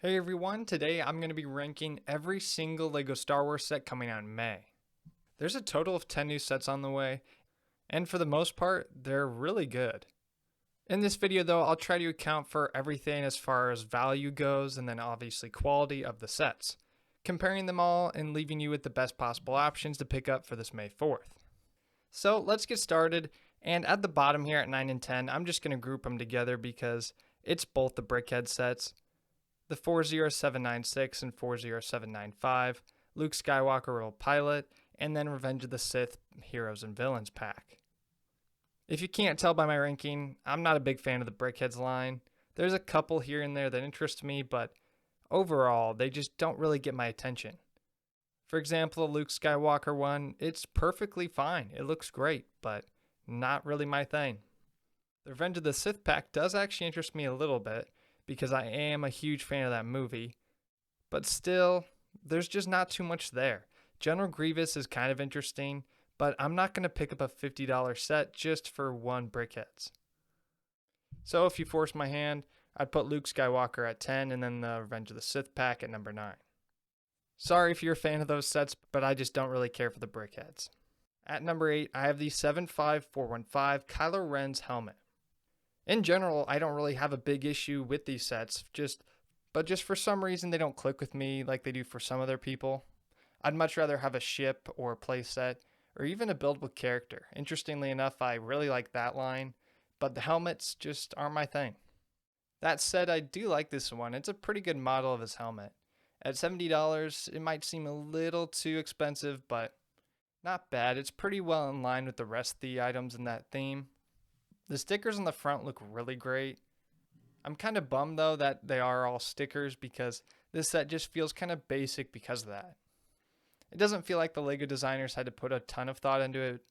Hey everyone, today I'm going to be ranking every single LEGO Star Wars set coming out in May. There's a total of 10 new sets on the way, and for the most part, they're really good. In this video though, I'll try to account for everything as far as value goes and then obviously quality of the sets, comparing them all and leaving you with the best possible options to pick up for this May 4th. So let's get started, and at the bottom here at 9 and 10, I'm just going to group them together because it's both the Brickhead sets. The 40796 and 40795, Luke Skywalker Royal Pilot, and then Revenge of the Sith Heroes and Villains pack. If you can't tell by my ranking, I'm not a big fan of the Brickheads line. There's a couple here and there that interest me, but overall, they just don't really get my attention. For example, the Luke Skywalker one, it's perfectly fine. It looks great, but not really my thing. The Revenge of the Sith pack does actually interest me a little bit, because I am a huge fan of that movie. But still, there's just not too much there. General Grievous is kind of interesting, but I'm not going to pick up a $50 set just for one Brickheads. So if you force my hand, I'd put Luke Skywalker at 10 and then the Revenge of the Sith pack at number 9. Sorry if you're a fan of those sets, but I just don't really care for the Brickheads. At number 8, I have the 75415 Kylo Ren's helmet. In general, I don't really have a big issue with these sets, but just for some reason they don't click with me like they do for some other people. I'd much rather have a ship or a play set or even a buildable character. Interestingly enough, I really like that line, but the helmets just aren't my thing. That said, I do like this one. It's a pretty good model of his helmet. At $70, it might seem a little too expensive, but not bad. It's pretty well in line with the rest of the items in that theme. The stickers on the front look really great. I'm kind of bummed though that they are all stickers because this set just feels kind of basic because of that. It doesn't feel like the LEGO designers had to put a ton of thought into it,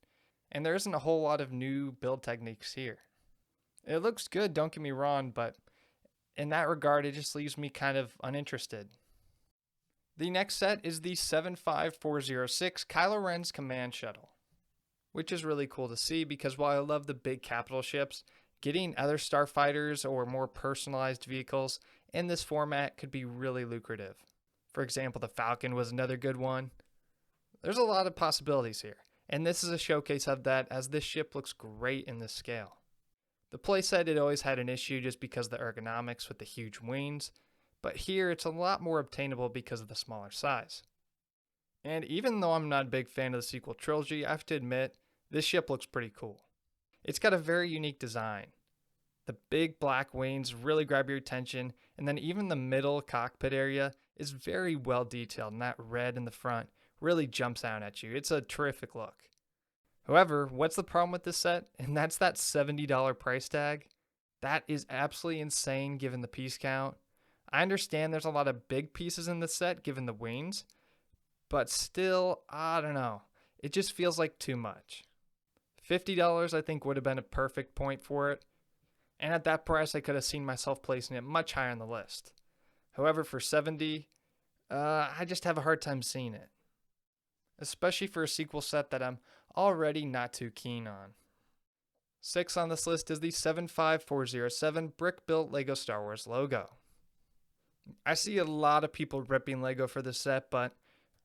and there isn't a whole lot of new build techniques here. It looks good, don't get me wrong, but in that regard it just leaves me kind of uninterested. The next set is the 75406 Kylo Ren's Command Shuttle, which is really cool to see because while I love the big capital ships, getting other starfighters or more personalized vehicles in this format could be really lucrative. For example, the Falcon was another good one. There's a lot of possibilities here, and this is a showcase of that as this ship looks great in this scale. The playset, it always had an issue just because of the ergonomics with the huge wings, but here it's a lot more obtainable because of the smaller size. And even though I'm not a big fan of the sequel trilogy, I have to admit, this ship looks pretty cool. It's got a very unique design. The big black wings really grab your attention, and then even the middle cockpit area is very well detailed, and that red in the front really jumps out at you. It's a terrific look. However, what's the problem with this set? And that's that $70 price tag. That is absolutely insane given the piece count. I understand there's a lot of big pieces in this set given the wings, but still, I don't know. It just feels like too much. $50 I think would have been a perfect point for it, and at that price I could have seen myself placing it much higher on the list. However, for $70, I just have a hard time seeing it, especially for a sequel set that I'm already not too keen on. 6 on this list is the 75407 brick-built LEGO Star Wars logo. I see a lot of people ripping LEGO for this set, but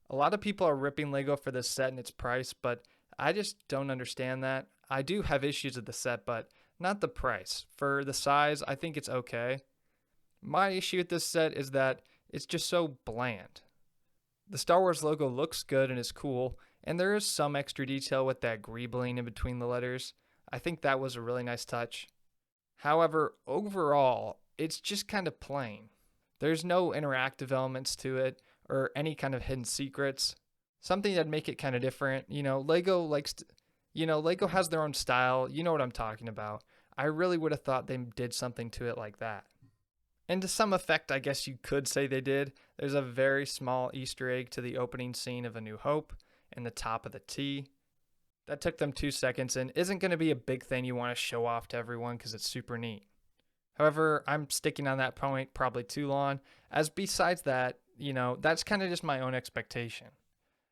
a lot of people are ripping LEGO for this set and its price, but I just don't understand that. I do have issues with the set, but not the price. For the size, I think it's okay. My issue with this set is that it's just so bland. The Star Wars logo looks good and is cool, and there is some extra detail with that greebling in between the letters. I think that was a really nice touch. However, overall, it's just kind of plain. There's no interactive elements to it or any kind of hidden secrets. Something that'd make it kind of different. Lego Lego has their own style. You know what I'm talking about. I really would have thought they did something to it like that. And to some effect, I guess you could say they did. There's a very small Easter egg to the opening scene of A New Hope in the top of the T. That took them 2 seconds and isn't going to be a big thing you want to show off to everyone because it's super neat. However, I'm sticking on that point probably too long, as besides that, that's kind of just my own expectation.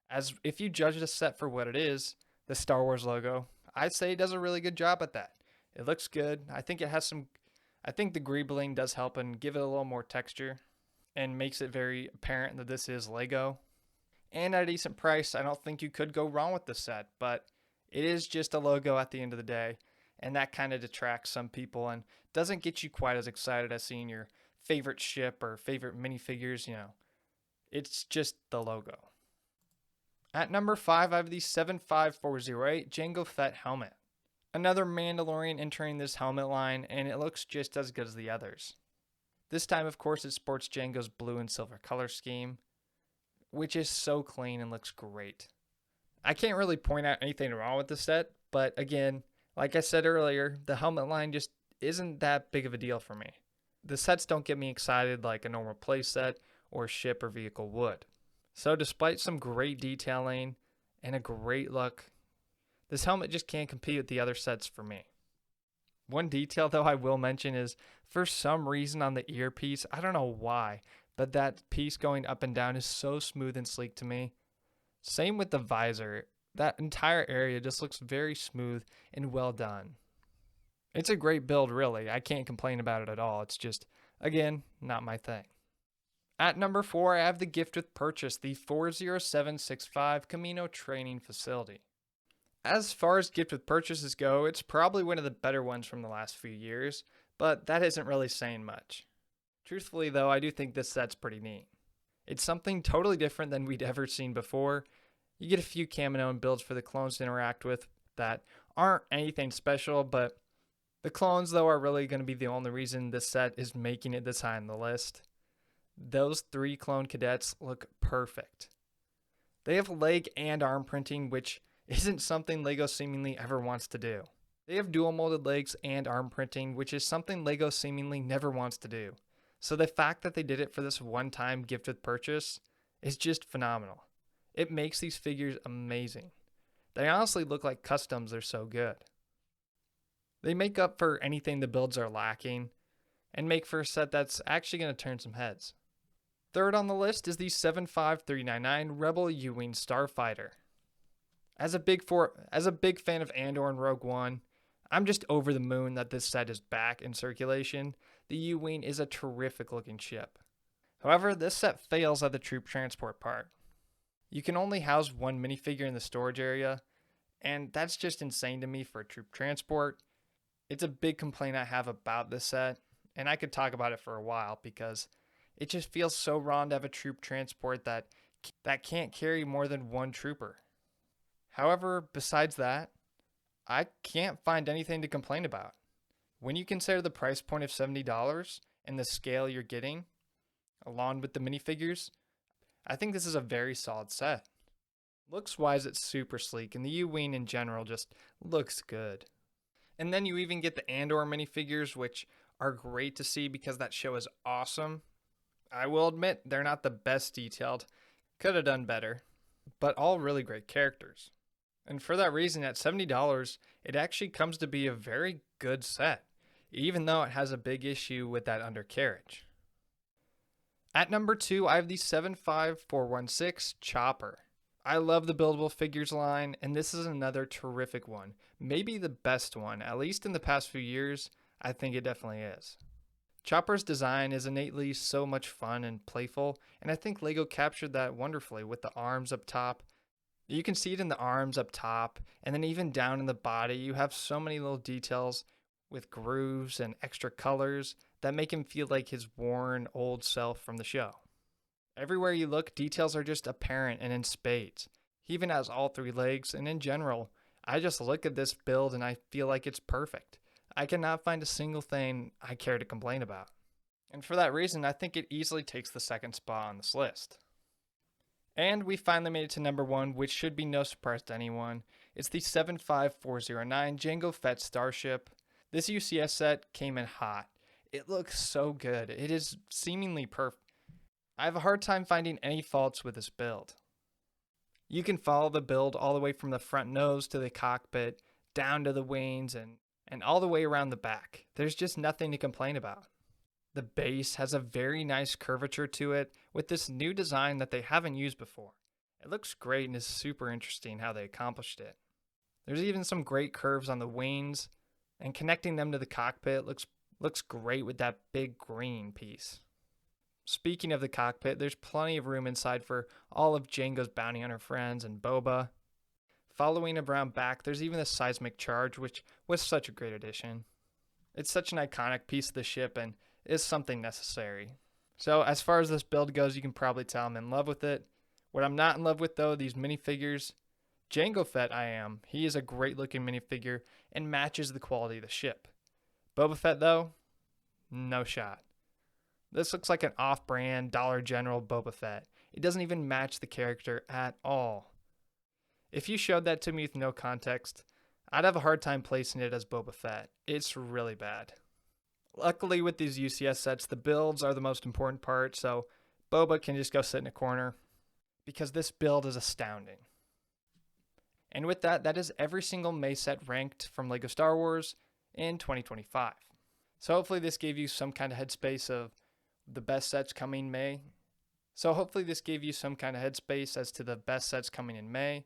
As if you judge the set for what it is, the Star Wars logo, I'd say it does a really good job at that. It looks good. I think the greebling does help and give it a little more texture. and makes it very apparent that this is Lego. And at a decent price, I don't think you could go wrong with the set, but it is just a logo at the end of the day, and that kind of detracts some people and doesn't get you quite as excited as seeing your favorite ship or favorite minifigures, It's just the logo. At number 5, I have the 75408 Jango Fett helmet. Another Mandalorian entering this helmet line, and it looks just as good as the others. This time, of course, it sports Jango's blue and silver color scheme, which is so clean and looks great. I can't really point out anything wrong with the set, but again, like I said earlier, the helmet line just isn't that big of a deal for me. The sets don't get me excited like a normal playset or ship or vehicle would. So despite some great detailing and a great look, this helmet just can't compete with the other sets for me. One detail though I will mention is, for some reason on the earpiece, I don't know why, but that piece going up and down is so smooth and sleek to me. Same with the visor. That entire area just looks very smooth and well done. It's a great build, really. I can't complain about it at all. It's just, again, not my thing. At number 4, I have the gift with purchase, the 40765 Camino Training Facility. As far as gift with purchases go, it's probably one of the better ones from the last few years, but that isn't really saying much. Truthfully though, I do think this set's pretty neat. It's something totally different than we'd ever seen before. You get a few Camino and builds for the clones to interact with that aren't anything special, but the clones though are really going to be the only reason this set is making it this high on the list. Those 3 clone cadets look perfect. They have leg and arm printing, which isn't something LEGO seemingly ever wants to do. They have dual molded legs and arm printing, which is something LEGO seemingly never wants to do. So the fact that they did it for this one-time gift with purchase is just phenomenal. It makes these figures amazing. They honestly look like customs, they're so good. They make up for anything the builds are lacking, and make for a set that's actually going to turn some heads. Third on the list is the 75399 Rebel U-Wing Starfighter. As a big fan of Andor and Rogue One, I'm just over the moon that this set is back in circulation. The U-Wing is a terrific looking ship. However, this set fails at the troop transport part. You can only house one minifigure in the storage area, and that's just insane to me for a troop transport. It's a big complaint I have about this set, and I could talk about it for a while because it just feels so wrong to have a troop transport that can't carry more than one trooper. However, besides that, I can't find anything to complain about. When you consider the price point of $70 and the scale you're getting, along with the minifigures, I think this is a very solid set. Looks-wise, it's super sleek, and the U-Wing in general just looks good. And then you even get the Andor minifigures, which are great to see because that show is awesome. I will admit, they're not the best detailed. Could have done better, but all really great characters. And for that reason, at $70, it actually comes to be a very good set, even though it has a big issue with that undercarriage. At number 2, I have the 75416 Chopper. I love the buildable figures line, and this is another terrific one. Maybe the best one, at least in the past few years. I think it definitely is. Chopper's design is innately so much fun and playful, and I think LEGO captured that wonderfully with the arms up top. You can see it in the arms up top, and then even down in the body, you have so many little details with grooves and extra colors that make him feel like his worn old self from the show. Everywhere you look, details are just apparent and in spades. He even has all 3 legs, and in general, I just look at this build and I feel like it's perfect. I cannot find a single thing I care to complain about. And for that reason, I think it easily takes the second spot on this list. And we finally made it to number 1, which should be no surprise to anyone. It's the 75409 Jango Fett Starship. This UCS set came in hot. It looks so good. It is seemingly perfect. I have a hard time finding any faults with this build. You can follow the build all the way from the front nose to the cockpit, down to the wings, and all the way around the back. There's just nothing to complain about. The base has a very nice curvature to it with this new design that they haven't used before. It looks great and is super interesting how they accomplished it. There's even some great curves on the wings, and connecting them to the cockpit looks great with that big green piece. Speaking of the cockpit, there's plenty of room inside for all of Jango's bounty hunter friends and Boba. Following around back, there's even the seismic charge, which was such a great addition. It's such an iconic piece of the ship and is something necessary. So as far as this build goes, you can probably tell I'm in love with it. What I'm not in love with though, these minifigures. Jango Fett I am. He is a great looking minifigure and matches the quality of the ship. Boba Fett though, no shot. This looks like an off-brand Dollar General Boba Fett. It doesn't even match the character at all. If you showed that to me with no context, I'd have a hard time placing it as Boba Fett. It's really bad. Luckily with these UCS sets, the builds are the most important part, so Boba can just go sit in a corner because this build is astounding. And with that, that is every single May set ranked from LEGO Star Wars in 2025. So hopefully this gave you some kind of headspace of the best sets coming May. So hopefully this gave you some kind of headspace as to the best sets coming in May,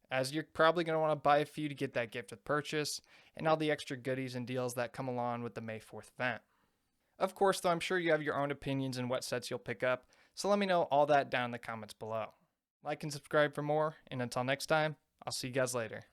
as you're probably going to want to buy a few to get that gift with purchase and all the extra goodies and deals that come along with the May 4th event. Of course, though, I'm sure you have your own opinions and what sets you'll pick up, so let me know all that down in the comments below. Like and subscribe for more, and until next time, I'll see you guys later.